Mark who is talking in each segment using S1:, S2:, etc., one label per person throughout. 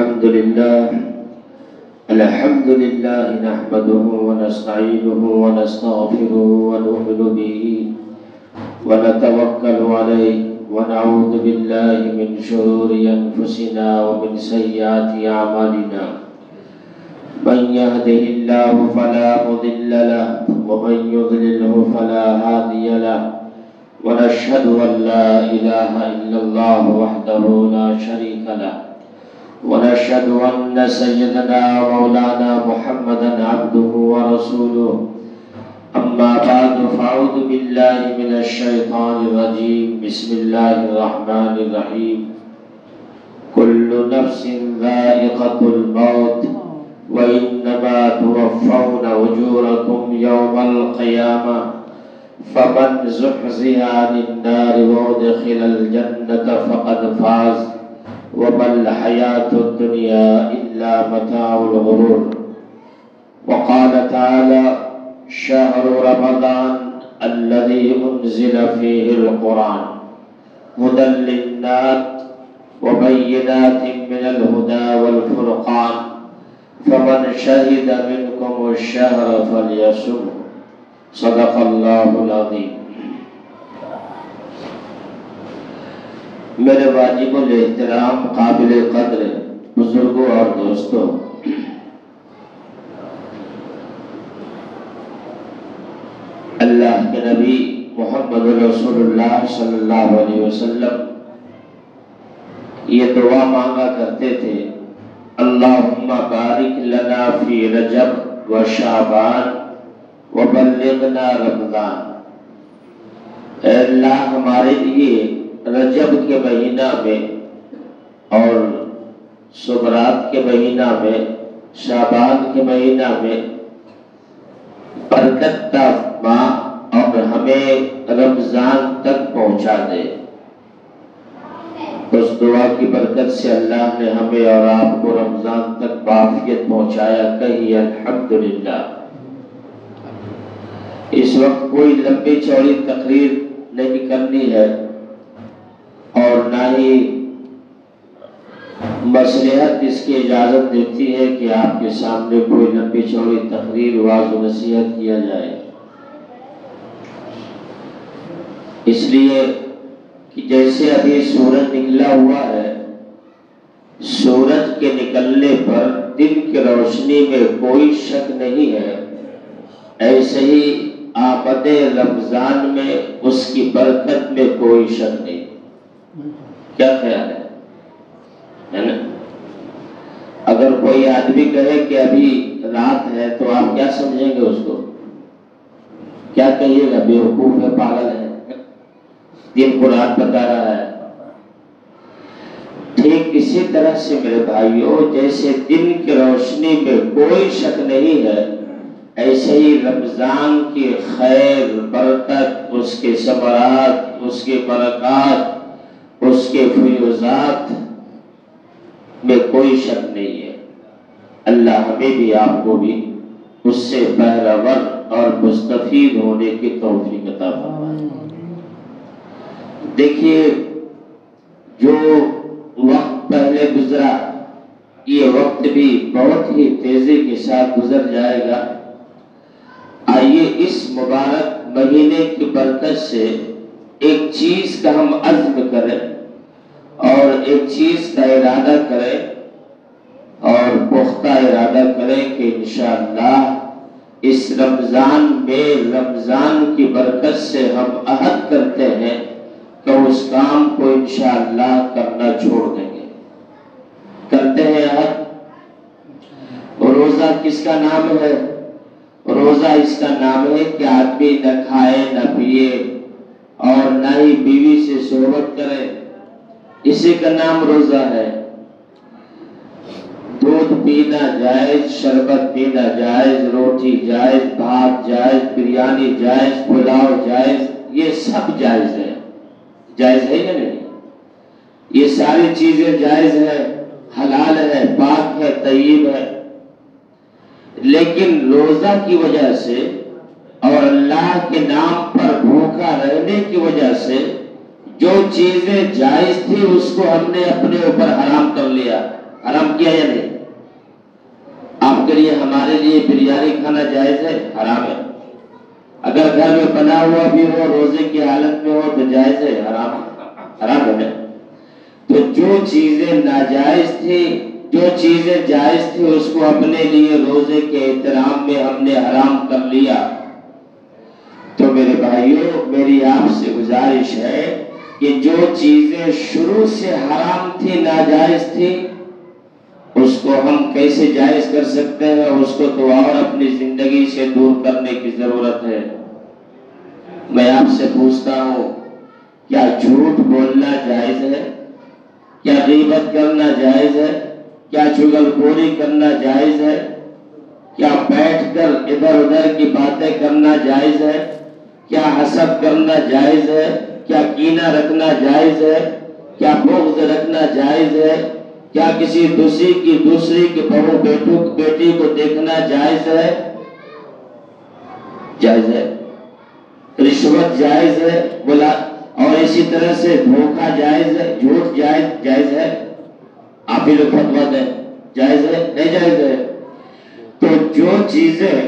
S1: الحمد لله نحمده ونستعينه ونستغفره ونؤمن به ونتوكل عليه ونعوذ بالله من شرور أنفسنا ومن سيئات أعمالنا من يهده الله فلا مضل له ومن يضلله فلا هادي له ونشهد أن لا إله إلا الله وحده لا شريك له ونشهد أن سيدنا مولانا محمدا عبده ورسوله أما بعد فأعوذ بالله من الشيطان الرجيم بسم الله الرحمن الرحيم كل نفس ذائقة الموت وإنما توفون أجوركم يوم القيامة فمن زحزح عن النار وأدخل الجنة فقد فاز وما الحياة الدنيا إلا متاع الغرور. وقال تعالى شهر رمضان الذي أنزل فيه القرآن هدى للناس وبينات من الهدى والفرقان فمن شهد منكم الشهر فليصمه صدق اللہ العظیم. میرے واجب الاحترام قابل قدر بزرگوں اور دوستوں، اللہ کے نبی محمد رسول اللہ صلی اللہ علیہ وسلم یہ دعا مانگا کرتے تھے، اللہم بارک لنا فی رجب و شعبان وبلغنا رمضان. اے اللہ ہمارے لیے رجب کے مہینہ میں اور سبرات کے مہینہ میں شعبان کے مہینہ میں برکت کا فرما اور ہمیں رمضان تک پہنچا دے. اس دعا کی برکت سے اللہ نے ہمیں اور آپ کو رمضان تک بعافیت پہنچایا. کہیں الحمدللہ. اس وقت کوئی لمبی چوڑی تقریر نہیں کرنی ہے اور نہ ہی مصلحت اس کی اجازت دیتی ہے کہ آپ کے سامنے کوئی لمبی چوڑی تقریر واعظ و نصیحت کیا جائے، اس لیے کہ جیسے ابھی سورج نکلا ہوا ہے، سورج کے نکلنے پر دن کی روشنی میں کوئی شک نہیں ہے، ایسے ہی آمد رمضان میں اس کی برکت میں کوئی شک نہیں. کیا خیال ہے نا؟ اگر کوئی آدمی کہے کہ ابھی رات ہے تو آپ کیا سمجھیں گے؟ اس کو کیا کہیے گا؟ بیوقوف ہے، پاگل ہے، دن کو رات بتا رہا ہے. ٹھیک اسی طرح سے میرے بھائیوں، جیسے دن کی روشنی میں کوئی شک نہیں ہے، ایسے ہی رمضان کی خیر، برکت، اس کے ثمرات، اس کے برکات، اس کے فیوزات میں کوئی شک نہیں ہے. اللہ ہمیں بھی آپ کو بھی اس سے بہرور اور مستفید ہونے کی توفیق عطا فرمائے. دیکھیے، جو وقت پہلے گزرا یہ وقت بھی بہت ہی تیزی کے ساتھ گزر جائے گا. آئیے اس مبارک مہینے کی برکت سے ایک چیز کا ہم عزم کریں اور ایک چیز کا ارادہ کریں اور پختہ ارادہ کریں کہ انشاءاللہ اس رمضان میں رمضان کی برکت سے ہم عہد کرتے ہیں کہ اس کام کو انشاءاللہ کرنا چھوڑ دیں گے. کرتے ہیں عہد. روزہ کس کا نام ہے؟ روزہ اس کا نام ہے کہ آدمی نہ کھائے نہ پیے اور نہ ہی بیوی سے صحبت کرے، اسی کا نام روزہ ہے. دودھ پینا جائز، شربت پینا جائز، روٹی جائز، بھات جائز، بریانی جائز، پلاؤ جائز، یہ سب جائز ہے. جائز ہے یا نہیں؟ یہ ساری چیزیں جائز ہے، حلال ہے، پاک ہے، طیب ہے. لیکن روزہ کی وجہ سے اور اللہ کے نام پر بھوکا رہنے کی وجہ سے جو چیزیں جائز تھی اس کو ہم نے اپنے اوپر حرام کر لیا. حرام کیا یا نہیں؟ آپ کے لیے ہمارے لیے بریانی کھانا جائز ہے؟ حرام ہے؟ اگر گھر میں بنا ہوا بھی ہو روزے کی حالت میں ہو تو جائز ہے؟ حرام ہے؟ تو جو چیزیں ناجائز تھی، جو چیزیں جائز تھی، اس کو اپنے لیے روزے کے احترام میں ہم نے حرام کر لیا۔ تو میرے بھائیوں، میری آپ سے گزارش ہے کہ جو چیزیں شروع سے حرام تھی، ناجائز تھی، اس کو ہم کیسے جائز کر سکتے ہیں؟ اس کو تو اور اپنی زندگی سے دور کرنے کی ضرورت ہے۔ میں آپ سے پوچھتا ہوں، کیا جھوٹ بولنا جائز ہے؟ کیا غیبت کرنا جائز ہے؟ کیا چغل خوری کرنا جائز ہے؟ کیا بیٹھ کر ادھر ادھر کی باتیں کرنا جائز ہے؟ کیا حسد کرنا جائز ہے؟ کیا کینہ رکھنا جائز ہے؟ کیا بغض رکھنا جائز ہے؟ کیا کسی دوسری کی بہو بیٹی کو دیکھنا جائز ہے؟ جائز ہے۔ رشوت جائز ہے، بولا، اور اسی طرح سے دھوکہ جائز ہے، جھوٹ جائز ہے؟ آپ ہی لوگ فتویٰ دیں، جائز ہے نہیں جائز ہے؟ تو جو چیزیں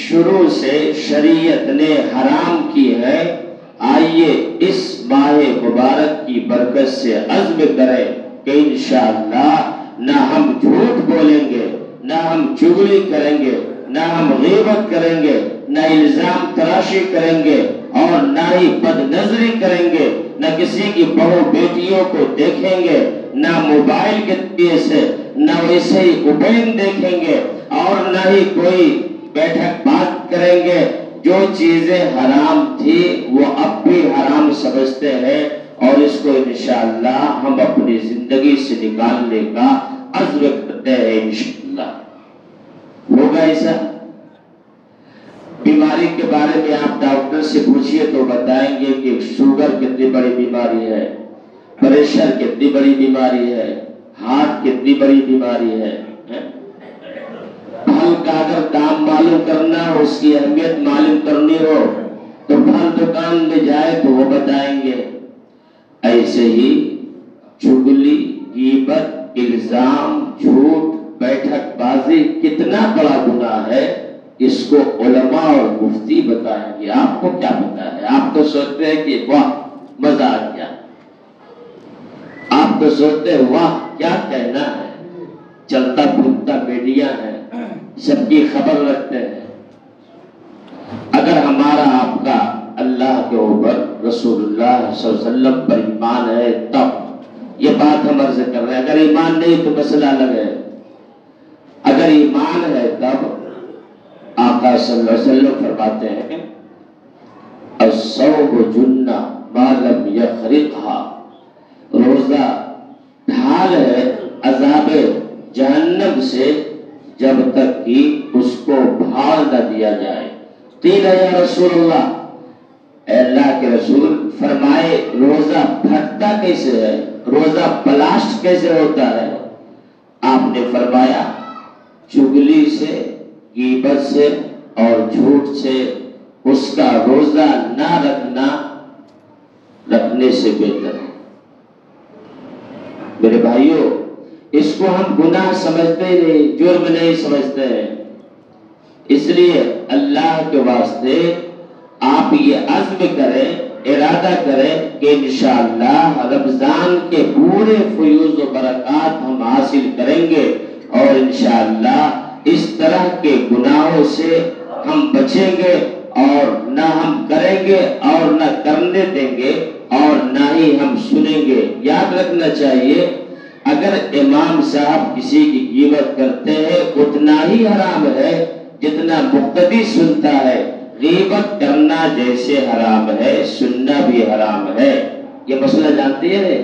S1: شروع سے شریعت نے حرام کی ہے، آئیے اس ماہ مبارک کی برکت سے عزم کریں کہ انشاءاللہ نہ ہم جھوٹ بولیں گے، نہ ہم چغلی کریں گے، نہ ہم غیبت کریں گے، نہ الزام تراشی کریں گے، اور نہ ہی بد نظری کریں گے، نہ کسی کی بہو بیٹیوں کو دیکھیں گے، نہ موبائل کے ذریعے سے، نہ ویسے ہی اوپین دیکھیں گے، اور نہ ہی کوئی بیٹھک بات کریں گے۔ جو چیزیں حرام تھی وہ اب بھی حرام سمجھتے ہیں، اور اس کو انشاءاللہ ہم اپنی زندگی سے نکالنے کا عزم کرتے ہیں انشاءاللہ۔ ہوگا ایسا؟ بیماری کے بارے میں آپ ڈاکٹر سے پوچھئے تو بتائیں گے کہ شوگر کتنی بڑی بیماری ہے، پریشر کتنی بڑی بیماری ہے، ہارٹ کتنی بڑی بیماری ہے۔ پھل کا اگر دام معلوم کرنا ہو، اس کی اہمیت معلوم کرنی ہو تو پھل دکان میں جائے تو وہ بتائیں گے۔ ایسے ہی چغلی، غیبت، الزام، جھوٹ، بیٹھک بازی کتنا بڑا گناہ ہے، اس کو علماء اور مفتی بتائیں گے۔ آپ کو کیا پتا ہے؟ آپ تو سوچتے ہیں کہ واہ مزہ آ گیا، آپ تو سوچتے ہیں واہ کیا کہنا ہے، چلتا پھرتا میڈیا ہے، سب کی خبر رکھتے ہیں۔ اگر ہمارا آپ کا اللہ کے اوپر، رسول اللہ صلی اللہ علیہ وسلم پر ایمان ہے تب یہ بات ہم عرض کر رہے ہیں۔ اگر ایمان نہیں تو مسئلہ الگ ہے۔ اگر ایمان ہے تب آقا صلی اللہ علیہ وسلم فرماتے ہیں الصوم جنہ ما لم یخرقھا، روزہ ڈھال ہے عذاب جہنم سے جب تک کہ اس کو بھاڑ نہ دیا جائے۔ قیل یا رسول اللہ، اے اللہ کے رسول، فرمائے روزہ پھٹتا کیسے ہے، روزہ بلاسٹ کیسے ہوتا ہے؟ آپ نے فرمایا چغلی سے، غیبت سے اور جھوٹ سے اس کا روزہ نہ رکھنے سے بہتر ہے۔ میرے بھائیوں، اس کو ہم گناہ سمجھتے نہیں، جرم نہیں سمجھتے ہیں۔ اس لیے اللہ کے واسطے آپ یہ عزم کریں، ارادہ کریں کہ انشاءاللہ رمضان کے پورے فیوز و برکات ہم حاصل کریں گے، اور انشاءاللہ اس طرح کے گناہوں سے ہم بچیں گے، اور نہ ہم کریں گے اور نہ کرنے دیں گے، اور نہ ہی ہم سنیں گے۔ یاد رکھنا چاہیے، اگر امام صاحب کسی کی غیبت کرتے ہیں اتنا ہی حرام ہے جتنا مقتدی سنتا ہے۔ غیبت کرنا جیسے حرام ہے، سننا بھی حرام ہے۔ یہ مسئلہ جانتی ہے؟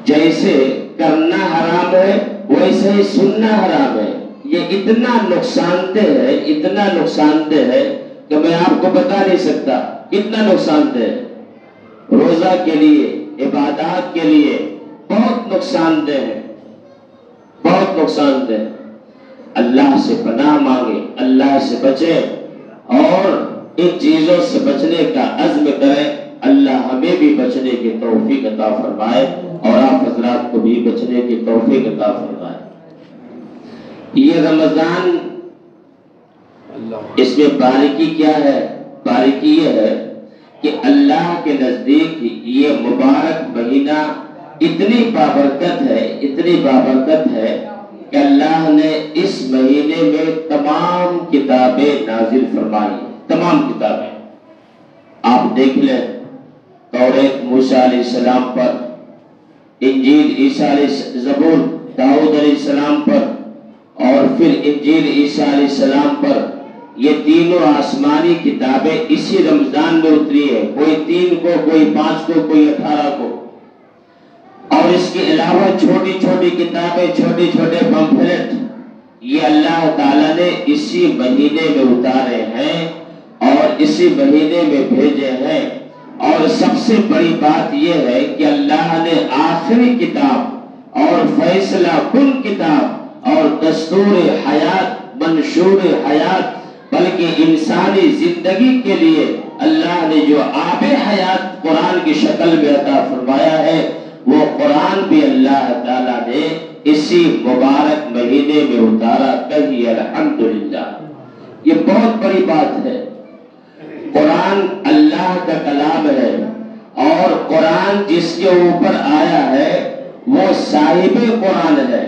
S1: جیسے کرنا حرام ہے ویسے ہی سننا حرام ہے۔ یہ اتنا نقصان دہ ہے، اتنا نقصان دہ ہے کہ میں آپ کو بتا نہیں سکتا کتنا نقصان دہ ہے۔ روزہ کے لیے، عبادات کے لیے بہت نقصان دہ ہے، بہت نقصان دہ۔ اللہ سے پناہ مانگے، اللہ سے بچیں، اور ان چیزوں سے بچنے کا عزم کریں۔ اللہ ہمیں بھی بچنے کی توفیق عطا فرمائے اور آپ حضرات کو بھی بچنے کی توفیق عطا فرمائے۔ یہ رمضان، اس میں باریکی کیا ہے؟ باریکی یہ ہے کہ اللہ کے نزدیک یہ مبارک مہینہ اتنی بابرکت ہے، اتنی بابرکت ہے کہ اللہ نے اس مہینے میں تمام کتابیں نازل فرمائی، تمام کتابیں۔ آپ دیکھ لیں، توریت موسیٰ علیہ السلام پر، انجیل عیسیٰ علیہ، زبور داؤد علیہ السلام پر، اور پھر انجیل عیسیٰ علیہ السلام پر، یہ تینوں آسمانی کتابیں اسی رمضان میں اتری ہے، کوئی 3 کو، کوئی 5 کو، کوئی 18 کو۔ اور اس کے علاوہ چھوٹی چھوٹی کتابیں، چھوٹے چھوٹے پمفلٹ، یہ اللہ تعالیٰ نے اسی مہینے میں اتارے ہیں اور اسی مہینے میں بھیجے ہیں۔ اور سب سے بڑی بات یہ ہے کہ اللہ نے آخری کتاب اور فیصلہ کن کتاب اور دستور حیات، منشور حیات، بلکہ انسانی زندگی کے لیے اللہ نے جو آب حیات قرآن کی شکل میں عطا فرمایا ہے، وہ قرآن بھی اللہ تعالیٰ نے اسی مبارک مہینے میں اتارا۔ کہیے الحمدللہ۔ یہ بہت بڑی بات ہے۔ قرآن اللہ کا کلام ہے، اور قرآن جس کے اوپر آیا ہے وہ صاحب قرآن ہے۔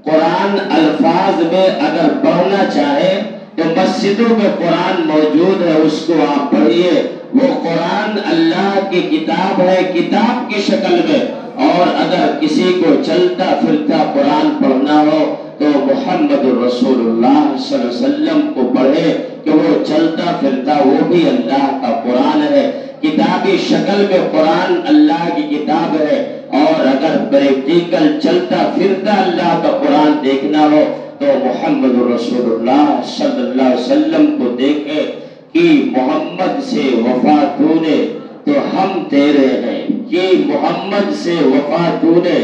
S1: قرآن الفاظ میں اگر پڑھنا چاہے تو مسجدوں میں قرآن موجود ہے، اس کو آپ پڑھیے۔ وہ قرآن اللہ کی کتاب ہے، کتاب کی شکل میں۔ اور اگر کسی کو چلتا پھرتا قرآن پڑھنا ہو تو محمد رسول اللہ صلی اللہ علیہ وسلم کو پڑھے کہ وہ چلتا پھرتا وہ بھی اللہ کا قرآن ہے۔ کتابی شکل میں قرآن اللہ کی کتاب ہے، اور اگر پریکٹیکل چلتا پھرتا اللہ کا قرآن دیکھنا ہو تو محمد رسول اللہ صلی اللہ علیہ وسلم کو دیکھے کہ محمد سے وفا تو نے تو ہم تیرے ہیں، کہ محمد سے وفا تو نے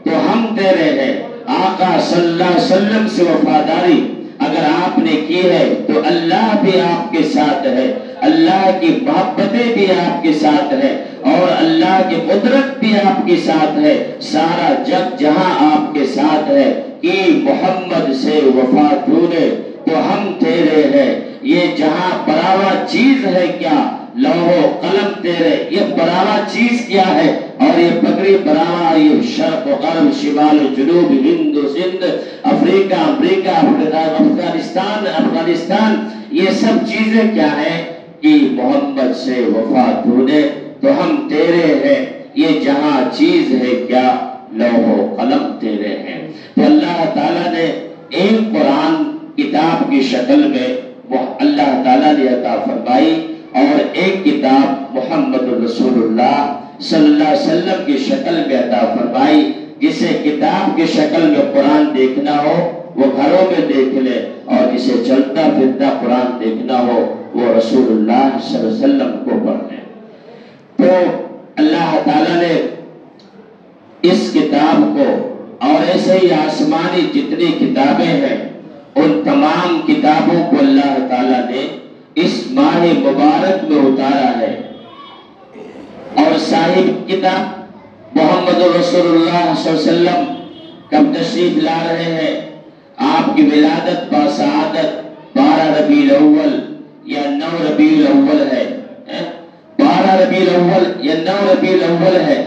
S1: تو ہم تیرے ہیں۔ آقا صلی اللہ علیہ وسلم سے وفاداری اگر آپ نے کی ہے تو اللہ بھی آپ کے ساتھ ہے، اللہ کی محبتیں بھی آپ کے ساتھ ہے، اور اللہ کی قدرت بھی آپ کے ساتھ ہے۔ سارا جگ جہاں آپ کے ساتھ ہے کہ محمد سے وفا تو نے تو ہم تیرے ہیں۔ یہ جہاں براوا چیز ہے کیا، لوح و قلم تیرے، یہ براوا چیز کیا ہے؟ اور یہ پگڑی براوا، یہ شرق و غرب، شمال و جنوب، ہند و سندھ، افریقہ، امریکہ، افغانستان، یہ سب چیزیں کیا ہیں کہ محمد سے وفا تو نے تو ہم تیرے ہیں۔ یہ جہاں چیز ہے کیا، لوح و قلم تیرے ہیں۔ تو اللہ تعالیٰ نے ایک قرآن کتاب کی شکل میں اللہ تعالیٰ نے عطا فرمائی، اور ایک کتاب محمد رسول اللہ صلی اللہ علیہ وسلم کی شکل میں عطا فرمائی۔ جسے کتاب کی شکل میں قرآن دیکھنا ہو وہ گھروں میں دیکھ لے، اور جسے چلتا پھرتا قرآن دیکھنا ہو وہ رسول اللہ صلی اللہ علیہ وسلم کو پڑھ لے۔ تو اللہ تعالیٰ نے اس کتاب کو، اور ایسے ہی آسمانی جتنی کتابیں ہیں، ان تمام کتابوں کو اللہ تعالیٰ نے اس ماہ مبارک میں اتارا ہے۔ اور صاحب کتاب محمد رسول اللہ صلی اللہ علیہ وسلم کب تشریف لا رہے ہیں؟ آپ کی ولادت باسعادت 12 ربیع الاول یا 9 ربیع الاول ہے، 12 ربیع الاول یا 9 ربیع الاول ہے۔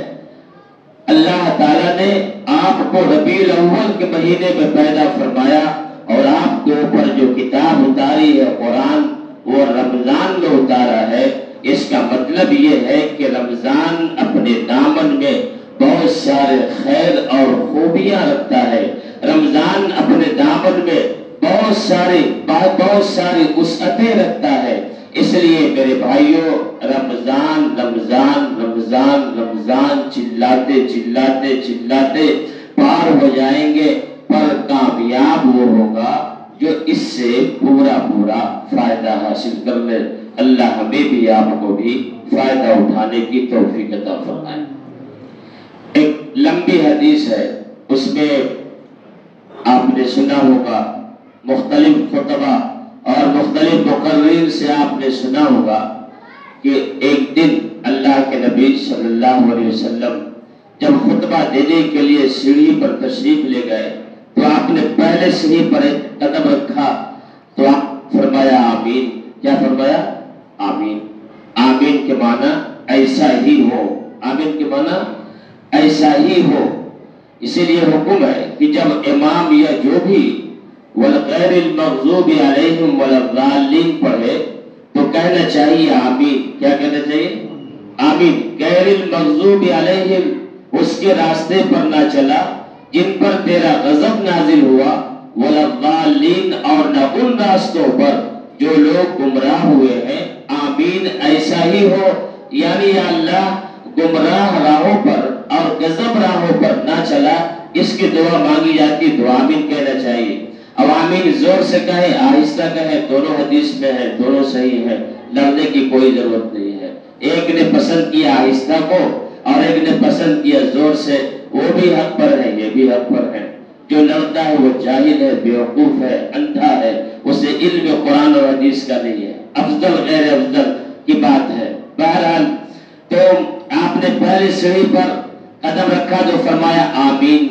S1: اللہ تعالیٰ نے آپ کو ربیع الاول کے مہینے میں پیدا فرمایا، اور آپ کے اوپر جو کتاب اتاری ہے قرآن، وہ رمضان میں اتارا ہے۔ اس کا مطلب یہ ہے کہ رمضان اپنے دامن میں بہت سارے خیر اور خوبیاں رکھتا ہے۔ رمضان اپنے دامن میں بہت ساری وسعتیں رکھتا ہے۔ اس لیے میرے بھائیوں، رمضان رمضان رمضان رمضان چلاتے چلاتے چلاتے پار ہو جائیں گے، پر کامیاب وہ ہوگا جو اس سے پورا فائدہ حاصل کر لے۔ اللہ ہمیں بھی آپ کو بھی فائدہ اٹھانے کی توفیق عطا فرمائے۔ ایک لمبی حدیث ہے، اس میں آپ نے سنا ہوگا، مختلف خطبہ اور مختلف مقررین سے آپ نے سنا ہوگا کہ ایک دن اللہ کے نبی صلی اللہ علیہ وسلم جب خطبہ دینے کے لیے سیڑھی پر تشریف لے گئے تو آپ نے پہلے سیڑھی پر ایک قدم رکھا تو آپ فرمایا آمین. کیا فرمایا؟ آمین. آمین کے معنی ایسا ہی ہو. آمین کے معنی ایسا ہی ہو. اسی لیے حکم ہے کہ جب امام یا جو بھی وَالْغَيْرِ الْمَغْضُوبِ عَلَيْهِمْ وَلَا الضَّالِّينَ پڑھے تو کہنا چاہیے آمین. کیا کہنا چاہیے؟ آمین. غیر المغضوب علیہم اس کے راستے پر نہ چلا جن پر تیرا غضب نازل ہوا، وَلَا الضَّالِّينَ اور نہ ان راستوں پر جو لوگ گمراہ ہوئے ہیں. آمین ایسا ہی ہو. یعنی یا اللہ گمراہ راہوں پر اور غضب راہوں پر نہ چلا. اس کی دعا مانگی جاتی تو آمین کہنا چاہیے. اب آمین زور سے کہے آہستہ کہے دونوں حدیث میں ہے، دونوں صحیح ہے، لڑنے کی کوئی ضرورت نہیں ہے. ایک نے پسند کیا آہستہ کو اور ایک نے پسند کیا زور سے، وہ بھی حق پر ہے یہ بھی حق پر ہے. جو لڑتا ہے وہ جاہل ہے، بیوقوف ہے، اندھا ہے، اسے علم قرآن اور حدیث کا نہیں ہے. افضل غیر افضل کی بات ہے. بہرحال تو آپ نے پہلی سیڑھی پر قدم رکھا تو فرمایا آمین.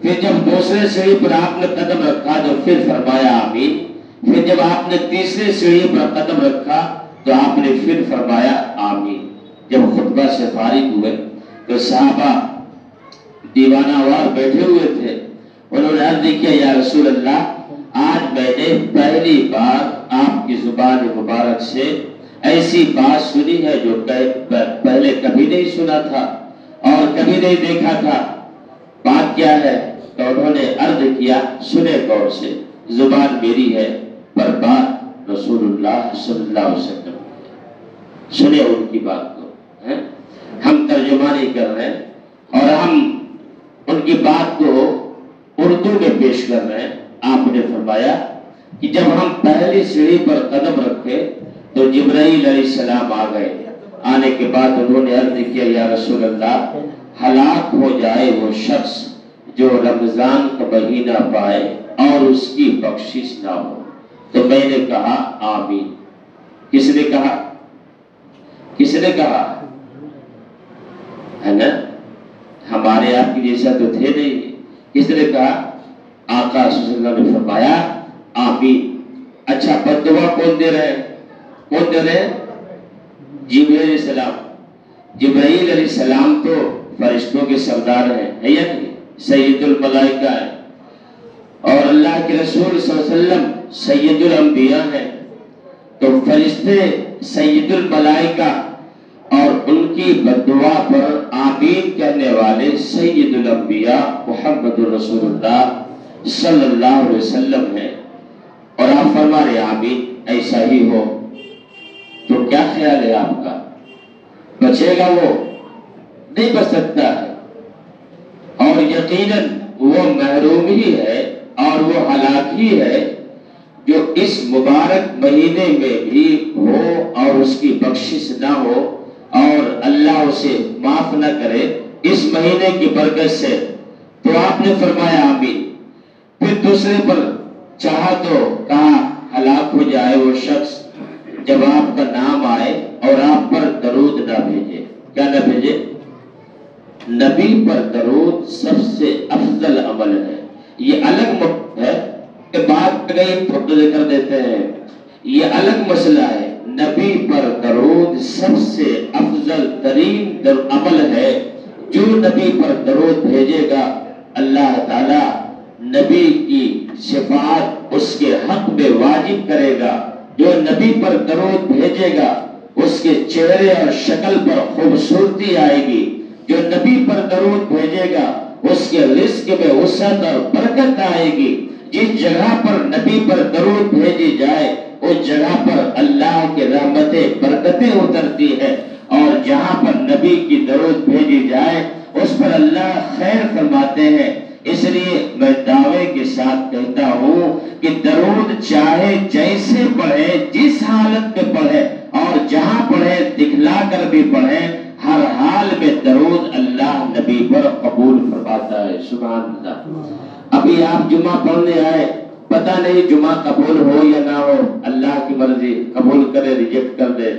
S1: پھر جب دوسرے سیڑھی پر آپ نے قدم رکھا تو پھر فرمایا آمین. پھر جب آپ نے تیسرے سیڑھی پر قدم رکھا تو آپ نے پھر فرمایا آمین. جب خطبہ سے فارغ ہوئے تو صحابہ دیوانہ وار بیٹھے ہوئے تھے. انہوں نے عرض کیا یا رسول اللہ آج میں نے پہلی بار آپ کی زبان مبارک سے ایسی بات سنی ہے جو پہلے کبھی نہیں سنا تھا اور کبھی نہیں دیکھا تھا. بات کیا ہے؟ تو انہوں نے عرض کیا سنے غور سے، زبان میری ہے پر بات رسول اللہ صلی اللہ علیہ وسلم. سنے ان کی بات کو، ہم ترجمہ نہیں کر رہے اور ہم ان کی بات کو اردو میں پیش کر رہے ہیں. آپ نے فرمایا کہ جب ہم پہلی سیڑھی پر قدم رکھے تو جبرائیل علیہ السلام آ گئے. آنے کے بعد انہوں نے عرض کیا یا رسول اللہ ہلاک ہو جائے وہ شخص جو رمضان کا مہینہ پائے اور اس کی بخشش نہ ہو. تو میں نے کہا آمین. کس نے کہا؟ کس نے کہا؟ ہے نا، ہمارے آپ کی جیسا تو تھے نہیں. کس نے کہا؟ آقا صلی اللہ علیہ وسلم نے فرمایا آمین. اچھا بد دعا کون دے رہے ہیں؟ کون دے رہے ہیں؟ جبرائیل علیہ السلام. جبرائیل علیہ السلام تو فرشتوں کے سردار ہیں، ہے یا نہیں؟ سید الملائکہ ہیں اور اللہ کے رسول صلی اللہ علیہ وسلم سید الانبیاء ہیں. تو فرشتے سید الملائکہ اور ان کی بددعا پر آمین کہنے والے سید الانبیاء محمد رسول اللہ صلی اللہ علیہ وسلم ہیں. اور آپ فرما رہے آمین ایسا ہی ہو. تو کیا خیال ہے آپ کا؟ بچے گا وہ؟ نہیں بچ سکتا ہے. اور یقیناً وہ محروم ہی ہے اور وہ ہلاک ہی ہے جو اس مبارک مہینے میں بھی ہو اور اس کی بخشش نہ ہو اور اللہ اسے معاف نہ کرے اس مہینے کی برکت سے. تو آپ نے فرمایا آمین. پھر دوسرے پر چاہا تو کہا ہلاک ہو جائے وہ شخص جب آپ کا نام آئے اور آپ پر درود نہ بھیجے. کیا نہ بھیجے؟ نبی پر درود سب سے افضل عمل ہے. یہ الگ ہے کہ بات گئی تو ذکر دیتے ہیں، یہ الگ مسئلہ ہے. نبی پر درود سب سے افضل ترین عمل ہے. جو نبی پر درود بھیجے گا اللہ تعالی نبی کی شفاعت اس کے حق میں واجب کرے گا. جو نبی پر درود بھیجے گا اس کے چہرے اور شکل پر خوبصورتی آئے گی. جو نبی پر درود بھیجے گا اس کے رزق میں وسعت اور برکت آئے گی. جس جگہ پر نبی پر درود بھیجی جائے اس جگہ پر اللہ کی رحمتیں برکتیں اترتی ہے اور جہاں پر نبی کی درود بھیجی جائے اس پر اللہ خیر فرماتے ہیں. اس لیے میں دعوے کے ساتھ کہتا ہوں کہ درود چاہے جیسے پڑھے جس حالت میں پڑھے اور جہاں پڑھے دکھلا کر بھی پڑھے ہر حال میں درود اللہ نبی پر قبول فرماتا ہے. سبحان اللہ. ابھی آپ جمعہ پڑھنے آئے، پتہ نہیں جمعہ قبول ہو یا نہ ہو، اللہ کی مرضی، قبول کرے ریجیکٹ کر دے.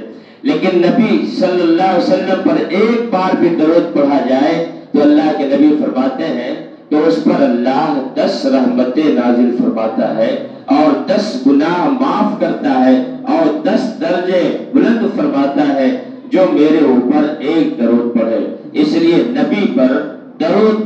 S1: لیکن نبی صلی اللہ علیہ وسلم پر ایک بار بھی درود پڑھا جائے تو اللہ کے نبی فرماتے ہیں کہ اس پر اللہ 10 رحمتیں نازل فرماتا ہے اور 10 گناہ معاف کرتا ہے اور 10 درجے بلند فرماتا ہے جو میرے اوپر ایک درود پڑھے۔ اس لیے نبی پر درود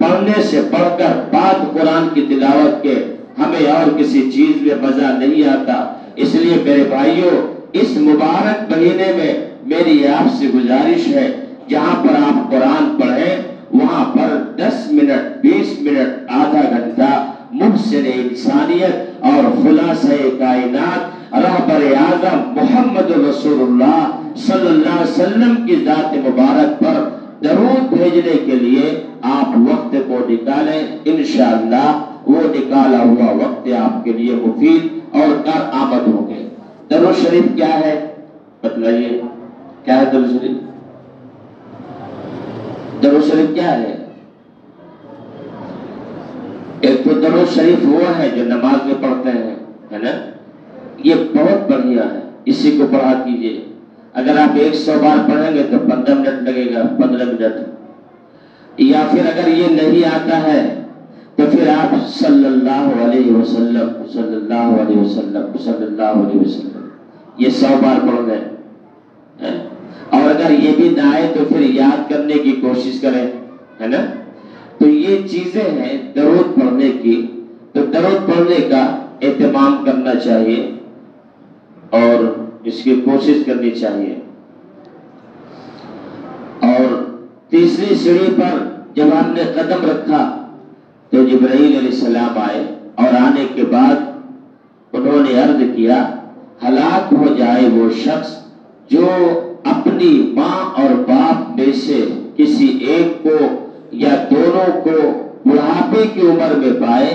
S1: پڑھنے سے بڑھ کر بعد قرآن کی تلاوت کے ہمیں اور کسی چیز میں مزہ نہیں آتا۔ اس لیے میرے بھائیوں، اس مبارک مہینے میں میری آپ سے گزارش ہے، جہاں پر آپ قرآن پڑھیں وہاں پر 10 منٹ 20 منٹ آدھا گھنٹہ محسن انسانیت اور خلاصہ کائنات رہبر اعظم محمد رسول اللہ صلی اللہ علیہ وسلم کی ذات مبارک پر درود بھیجنے کے لیے آپ وقت کو نکالیں۔ انشاءاللہ وہ نکالا ہوا وقت آپ کے لیے مفید اور کارآمد ہوگے۔ درود شریف کیا ہے بتلائیے، کیا ہے درود شریف؟ درود شریف کیا ہے؟ ایک تو درود شریف وہ ہے جو نماز میں پڑھتے ہیں، ہے نا؟ یہ بہت بڑھیا ہے، اسی کو پڑھا کیجئے۔ اگر آپ 100 بار پڑھیں گے تو 15 منٹ لگے گا، 15 منٹ۔ یا پھر اگر یہ نہیں آتا ہے تو پھر آپ صلی اللہ علیہ وسلم صلی اللہ علیہ وسلم صلی اللہ علیہ وسلم یہ 100 بار پڑھ لیں، اور اگر یہ بھی نہ آئے تو پھر یاد کرنے کی کوشش کریں، ہے نا؟ تو یہ چیزیں ہیں درود پڑھنے کی، تو درود پڑھنے کا اہتمام کرنا چاہیے اور اس کی کوشش کرنی چاہیے۔ اور تیسری سیڑھی پر جب ہم نے قدم رکھا تو جبرائیل علیہ السلام آئے، اور آنے کے بعد انہوں نے عرض کیا ہلاک ہو جائے وہ شخص جو اپنی ماں اور باپ میں سے کسی ایک کو یا دونوں کو بڑھاپے کی عمر میں پائے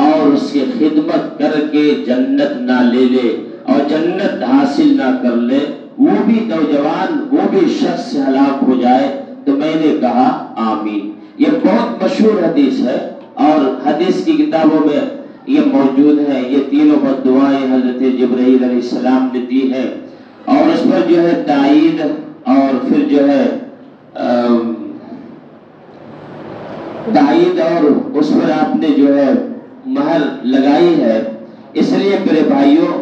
S1: اور اس کی خدمت کر کے جنت نہ لے لے اور جنت حاصل نہ کر لے، وہ بھی نوجوان وہ بھی شخص سے ہلاک ہو جائے۔ تو میں نے کہا آمین۔ یہ بہت مشہور حدیث ہے اور حدیث کی کتابوں میں یہ موجود ہے۔ یہ تینوں بد دعائیں حضرت جبرائیل علیہ السلام نے دی ہیں، اور اس پر جو ہے تائید اور پھر جو ہے تائید اور اس پر آپ نے جو ہے مہر لگائی ہے۔ اس لیے میرے بھائیوں،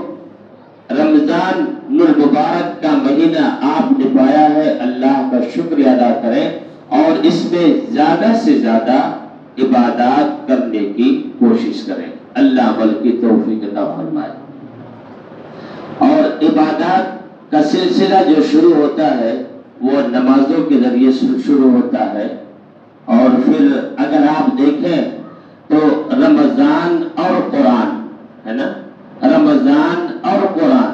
S1: رمضان المبارک کا مہینہ آپ نے پایا ہے، اللہ کا شکر ادا کریں اور اس میں زیادہ سے زیادہ عبادات کرنے کی کوشش کریں۔ اللہ عمل کی توفیق عطا فرمائے۔ اور عبادات کا سلسلہ جو شروع ہوتا ہے وہ نمازوں کے ذریعے شروع ہوتا ہے، اور پھر اگر آپ دیکھیں تو رمضان اور قرآن، ہے نا؟ رمضان اور قرآن،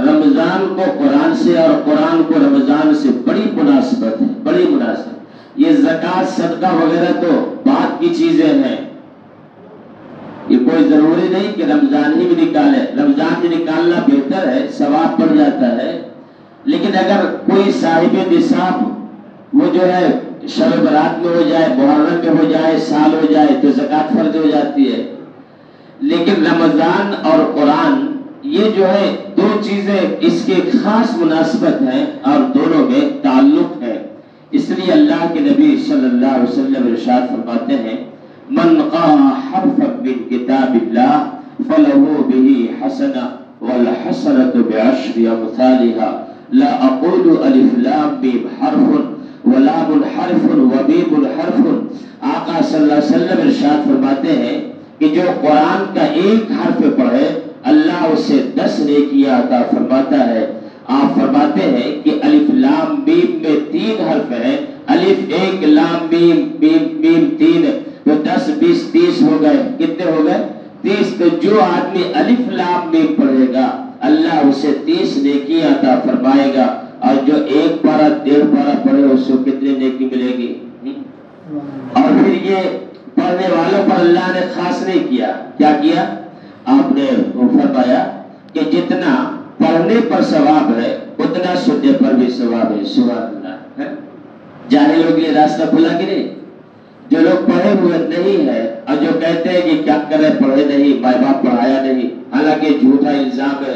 S1: رمضان کو قرآن سے اور قرآن کو رمضان سے بڑی مناسبت ہے، بڑی مناسبت۔ یہ زکوٰۃ صدقہ وغیرہ تو بعد کی چیزیں ہیں، یہ کوئی ضروری نہیں کہ رمضان ہی میں نکالے۔ رمضان میں نکالنا بہتر ہے، ثواب بڑھ جاتا ہے، لیکن اگر کوئی صاحب نصاب وہ جو ہے شب برات میں ہو جائے، محرم میں ہو جائے، سال ہو جائے تو زکوٰۃ فرض ہو جاتی ہے۔ لیکن رمضان اور قرآن یہ جو ہے دو چیزیں اس کے خاص مناسبت ہیں اور دونوں میں تعلق ہے۔ اس لیے اللہ کے نبی صلی اللہ علیہ وسلم ارشاد فرماتے ہیں من قرأ حرفا من کتاب اللہ فلہ بہ حسنہ والحسنۃ بعشر امثالها لا اقول الف لام میم حرف ولام حرف ومیم حرف۔ آقا صلی اللہ علیہ وسلم ارشاد فرماتے ہیں کہ جو قرآن کا ایک حرف پڑھے اللہ اسے 10 نیکیاں عطا فرماتا ہے۔ آپ فرماتے ہیں کہ الف لام میم میں 3 حرف ہیں، الف 1 لام میم میم میم 3، تو 10 20 30 ہو گئے۔ کتنے ہو گئے؟ 30۔ تو جو آدمی الف لام میم پڑھے گا اللہ اسے 30 نیکیاں عطا فرمائے گا، اور جو 1 پارہ 1.5 پارہ پڑھے اس کو کتنے نیکی ملے گی؟ اور پھر یہ پڑھنے والوں پر اللہ نے خاص نہیں کیا، کیا کیا؟ آپ نے فرمایا کہ جتنا پڑھنے پر ثواب ہے اتنا سننے پر بھی ثواب ہے۔ سبحان اللہ۔ جاہلوں کے لیے راستہ کھلا کہ نہیں؟ جو لوگ پڑھے ہوئے نہیں ہے اور جو کہتے ہیں کہ کیا کرے پڑھے نہیں، ماں باپ پڑھایا نہیں، حالانکہ جھوٹا الزام ہے،